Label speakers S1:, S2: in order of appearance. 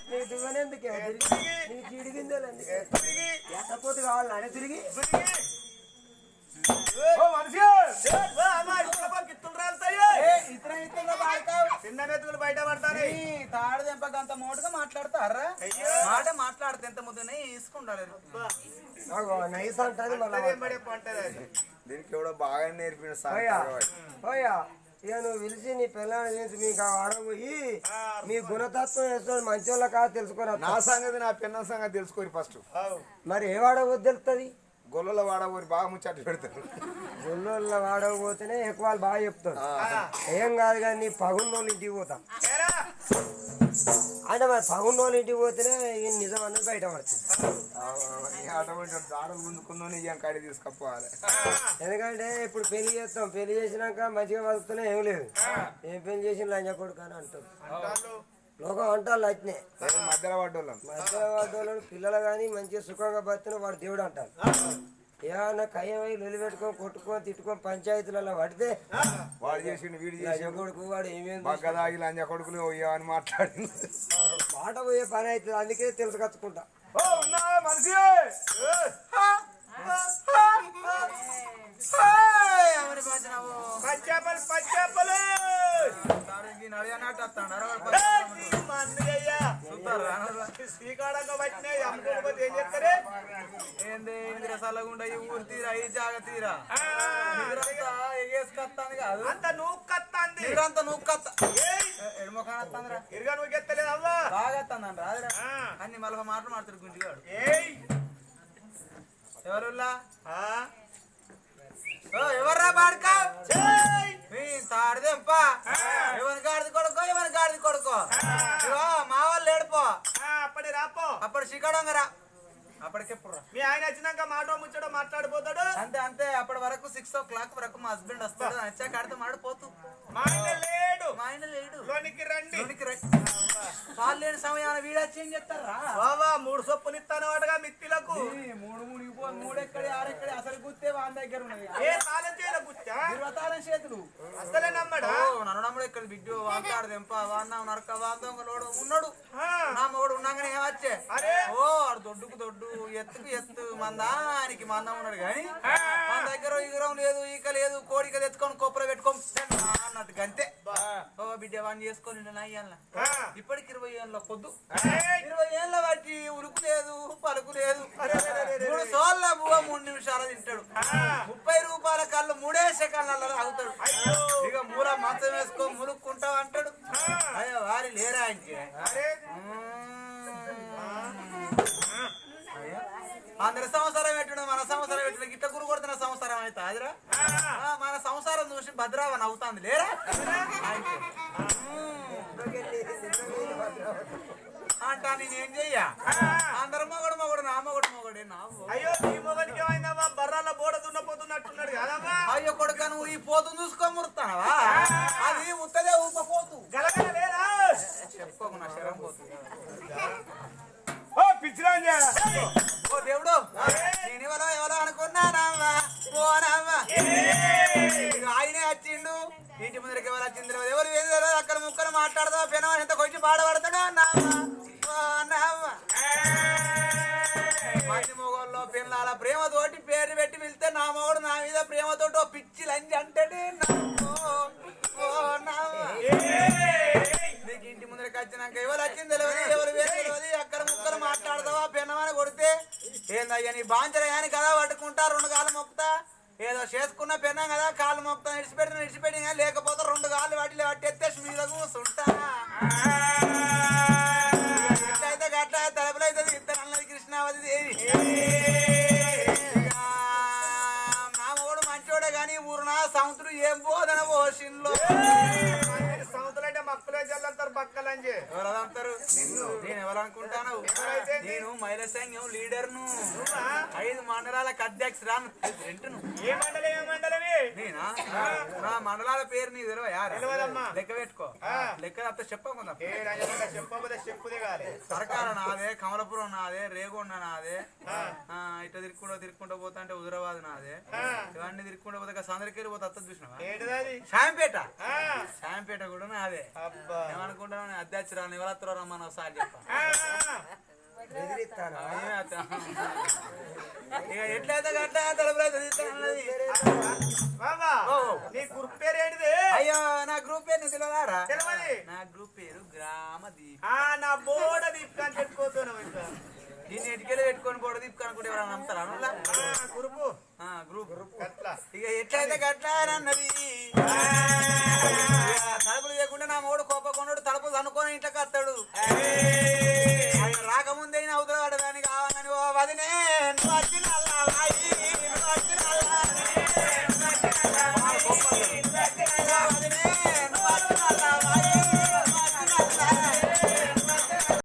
S1: నీ దువ్వనెందుకే నీ చీడి గింజలు ఎందుకే ఎట్టపోతు కావాలి నానే తిరిగి
S2: చిన్న మెతుకులు బయట పడతారు తాడు దెంపకంత మోటుగా మాట్లాడతారా మాట మాట్లాడితే ఎంత ముద్దునే తీసుకుంటారు
S1: నైస్ అంటది
S3: దీనికి ఎవడో బాగా నేర్పిన
S1: ఓయా ఇక నువ్వు పిలిచి నీ పిల్లలు చేసి మీకు ఆడబోయి మీ గుణతత్వం వేసుకొని మంచి వాళ్ళ కాదు తెలుసుకోరా
S3: నా సంగతి నా పిల్లల సంగతి తెలుసుకోరు ఫస్ట్
S1: మరి ఏ వాడబోద్దు తెలుస్తుంది
S3: గొల్లల వాడబోరి బాగా ముచ్చట్లు పెడతారు
S1: గొల్లోళ్ళ వాడకపోతేనే ఎక్కువ వాళ్ళు బాగా చెప్తారు ఏం కాదు కానీ నీ పగున్నోళ్ళు ఇంటికి పోతాం అంటే మరి పగున్నోళ్ళు ఇంటికి పోతేనే ఈ నిజం అనేది బయట పడుతుంది
S3: అటువంటి దాడలు గుంజుకుందో నిజం కాడి తీసుకపోవాలి
S1: ఎందుకంటే ఇప్పుడు పెళ్లి చేస్తాం పెళ్లి చేసినాక మంచిగా బతుకుతూనే ఏం లేదు ఏం పెళ్లి చేసిన లంజ కొడుకు అని అంటారు లోకం అంటారు అట్నే
S3: మధ్యలో పడ్డోళ్ళం
S1: మధ్యలో పడ్డోళ్ళని పిల్లలు కానీ మంచిగా సుఖంగా బతుకున్న వాడు దేవుడు అంటారు ఏమన్నా కయ్యమై లొలి పెట్టుకొని కొట్టుకొని తిట్టుకొని పంచాయతీలలో పడితే
S3: వాడు చేసిండు వీడు చేసి
S1: కొడుకు వాడు ఏమేమి
S3: బగ్గ దాగి లంజ కొడుకులు అని మాట్లాడి
S1: మాట పోయే పని అవుతుంది అందుకే తెలుసు కచ్చుకుంటా
S3: మనిషి
S2: పచ్చేపలు పచ్చేపలు శ్రీకాడంగా పట్టినాయి అమ్ముకోకపోతే ఏం చేస్తారే ఏంది ఇంద్ర సల్లగుండా ఈ ఊరు తీరా ఈ జాగ తీరా మీరంతా ఎగేసుకొస్తాను కాదు అంత నువ్వు కత్తాంది మీరంతా నువ్వు కత్త ఎడమొఖాన వస్తాందిరా ఇరుగా నువ్వు ఎత్తలేదు అవ్వా బాగా వస్తాను రాదురా అన్ని మళ్ళీ మాటలు మాట్లాడు గుంజిగాడు ఎవరుల్లా ఎవర్రా బాడుకా తాడదేంపా ఎవరి గాడిది కొడుకో ఎవరి గాడిది కొడుకో మా వాళ్ళు ఏడుపో అప్పటి రాపో అప్పటి శ్రీకాడంగా రా అప్పటికెప్పుడు మీ ఆయన వచ్చినాక మాట ముచ్చడో మాట్లాడిపోతాడు అంతే అంతే అప్పటి వరకు 6 o'clock వరకు మా హస్బెండ్ వస్తాడు వచ్చాక ఆడితే మాడిపోతూ మా ఆయన లేడు లోనికి రండి వాళ్ళు లేని సమయాన్ని వీడొచ్చి ఏం చెప్తారా బాబా 3 సొప్పులు ఇస్తాను వాటగా మిత్తిలకు 3 ఎక్కడి 6 ఎక్కడి అసలు గుర్తే వాళ్ళ దగ్గర ఉన్నది ఏ తాళం చేయలే గుర్తా 20 చేతులు అసలే నమ్మడా నన్ను నమ్మడు ఇక్కడ బిడ్డు వాంటాడు దెంప వాడినా నరక వాందోడు ఉన్నాడు నా మొగుడు ఉన్నాగానే ఏమొచ్చే ఓ ఆడు దొడ్డుకు దొడ్డు ఎత్తుకు ఎత్తు మందానికి మందం ఉన్నాడు కానీ మన దగ్గర ఇగురం లేదు ఈక లేదు కోడిక తెచ్చుకొని కొప్పలు పెట్టుకోం అన్నట్టు అంతే ఓ బిడ్డ వాడిని చేసుకొని ఇప్పటికి 20 ఏళ్ళ పొద్దు 20 ఏళ్ళ వాటి ఉరుకు లేదు పలుకు లేదు 3 సోళ్ళ బువ్వ 3 నిమిషాలు తింటాడు 30 రూపాయల కళ్ళు 3 సెకండ్లలో తాగుతాడు ఇక మూల మంచం వేసుకో మురుక్కుంటావు అంటాడు అయ్యో వారి లేరా అంటే అందరి సంవత్సరం పెట్టడం మన సంవత్సరం పెట్టడం గిట్ట గురు కొడుతున్న సంవత్సరం అయితే అదిరా మన సంసారం చూసి భద్రావని అవుతుంది లేరా అంటా నేనేం చెయ్యా అందరు మొగడు నా మొగడే నా అయ్యో నీ మొగడికి ఏమైందమ్మా బర్రాల బోడ దున్నపోతున్నట్టున్నాడు కదమ్మా అయ్యో కొడుక నువ్వు ఈ పోతు చూసుకో మురుతావా అది ఉత్తదే ఊపపోతు గలగల లేదా చెప్పుకోకు నా శరం పోతుంది ఓ దేవుడు నేను ఎవరో అనుకున్నానమ్మా పోనమ్మా ఆయనే వచ్చిండు ఇంటి ముందరికి ఎవరు వచ్చింది ఎవరు ఏది తెలియదు అక్కడ ముక్కలు మాట్లాడదా పెన ఎంత కొంచెం పాడబడతాడు అన్నామ్మా మంది మొగోళ్ళు పిల్లల ప్రేమతోటి పేరు పెట్టి వెళ్తే నా మొగడు నా మీద ప్రేమతోటి ఓ పిచ్చి లంచి అంటే నీకు ఇంటి ముందరికి వచ్చినాక ఎవరు వచ్చింది తెలియదు ఎవరు వేరు తెలియదు అక్కడ ముక్కలు మాట్లాడతావా పెన్నమని కొడితే ఏందయ్యా నీ బాంచరయాని కదా పట్టుకుంటా 2 కాళ్ళు మొక్కుతా ఏదో చేసుకున్న పెన్నాం కదా కాళ్ళు మొక్కుతా ఇడిచిపెట్టి లేకపోతే 2 కాళ్ళు వాటిలో పట్టేస్తే మీద కూర్చుంటా అయితే గట్ల తలుపులైతే ఇద్దరు అన్నది కృష్ణావతి దేవి నా మూడు మంచోడే గాని ఊరునా సముద్రం ఏం పోదన ఓషన్లో సముద్రం అంటే మక్కలే చల్లంటారు బక్కలంజే ఎవరంటారు నేను ఎవరనుకుంటాను నేను మహిళా సంఘం లీడర్ను 5 మండలాలకు అధ్యక్షురాను ప్రెసిడెంట్ను ఏ మండలమే నేనా నా మండలాల పేరు నీకు తెలియదమ్మా లెక్క పెట్టుకో లెక్క అంతా చెప్పకుండా చెప్పకపోతే చెప్పుదే కాదు సర్కారు నాదే కమలపురం నాదే రేగొండ నాదే ఇట్లా తిరుక్కుంటూ పోతా అంటే హుజరాబాద్ నాదే ఇవన్నీ తిరుక్కుంటూ పోతే సందరికెళ్ళి పోతే అత్త చూసినావా షాంపేట కూడా నాదే ఏమనుకుంటాను అధ్యక్షురాలు ఎవరత్తులో రమ్మని ఒకసారి చెప్ప
S1: బెదిరిస్తానా
S2: ఇక ఎట్లయితే గట్ల తలుపులైతే తీస్తానన్నది.
S4: బాబా నీ గ్రూప్ పేరు ఏంటిది?
S2: అయ్యో నా గ్రూప్ పేరు నీకు తెలియదారా?
S4: తెలవది.
S2: నా గ్రూప్ పేరు గ్రామ దీప్.
S4: నా బోర్డ దీప్కాన్ని పెట్టుకోతున్నావు ఇంకా.
S2: దీన్ని ఎటుకెళ్ళి పెట్టుకొని పోవడం దీప్ కనుకుంటే ఎవరైనా నమ్ముతారా అనులా?
S4: గ్రూపు
S2: గ్రూప్
S4: అట్లా
S2: ఇక ఎట్లయితే గట్లా అన్నది. తలుపులు లేకుండా నా మూడు కోపకొండడు తలుపులు అనుకొని ఇంట్లోకి వస్తాడు. ఆయన రాకముందే అవతల పడదాన్ని కావాలని ఓ వదినే నువ్వు వచ్చి